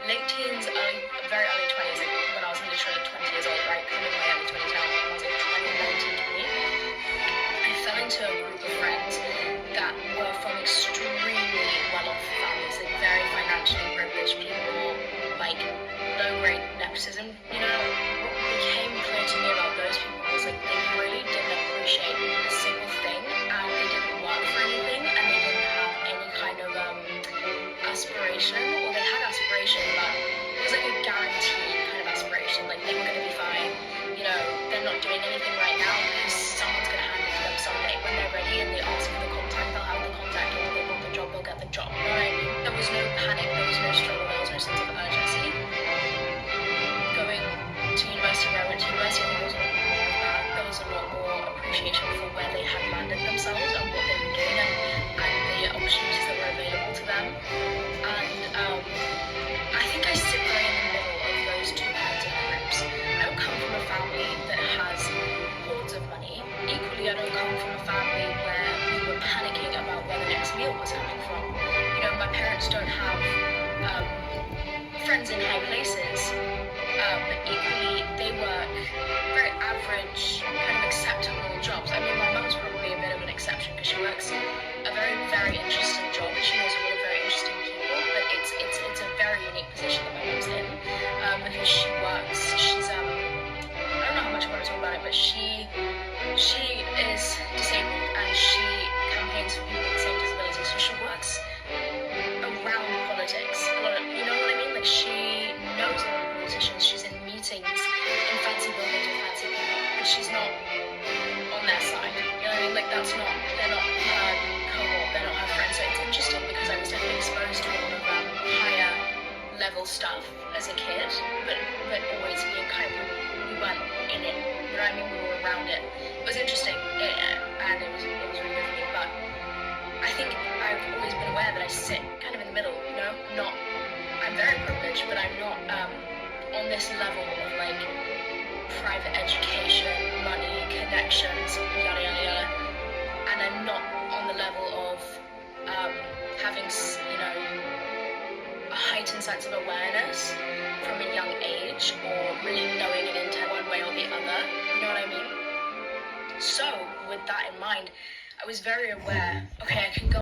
late teens, very early 20s, like when I was literally 20 years old, right, coming my early 20s now, when I was like 20, 19, 20, I fell into a group of friends that were from extremely well-off families, like very financially privileged people, like low-grade nepotism. You know, what became clear to me about those people was like they really didn't appreciate a single thing, and they didn't work for anything, and they didn't have any kind of aspiration, or they had aspiration, but it was like a guaranteed kind of aspiration, like they were going to be fine. You know, they're not doing anything right now because someone's going to hand it to them someday. When they're ready and they ask for the contact, they'll have the contact, or they want the job, they'll get the job. You know what I mean? There was no panic, there was no struggle, there was no sense of urgency. Going to university, where I went to university, I think there was a lot more of that. There was a lot more appreciation for where they had landed themselves and what they were doing, and the opportunities that were available to them. And I think I sit right in the middle of those two kinds of groups. I don't come from a family that has hordes of money. Equally, I don't come from a family where we were panicking about where the next meal was coming from. You know, my parents don't have friends in high places, but equally, they work very average, kind of acceptable jobs. I mean, my mum's probably a bit of an exception because she works a very, very interesting job, and she knows a lot of very interesting people, but it's a very unique position that my mum's in, because she works, she's, I don't know how much I want to talk about it, but she is disabled, and she campaigns for people with the same disability, so she works around politics. A lot of, you know what I mean? Like, she knows a lot of politicians, she's in meetings in fancy buildings with fancy people, but she's not on their side. You know what I mean? Like, they're not her cohort, they're not her friends. So it's interesting because I was definitely exposed to a lot of higher level stuff as a kid, but always being kind of, we weren't in it. You know what I mean? We were around it. It was interesting, and it was really good for me. But I think I've always been aware that I sit kind of in the middle. You know, I'm very privileged, but I'm not on this level of like private education, money, connections, yada yada yada, and I'm not on the level of having, you know, a heightened sense of awareness from a young age, or really knowing an intent one way or the other. You know what I mean? So with that in mind, I was very aware. Okay, I can go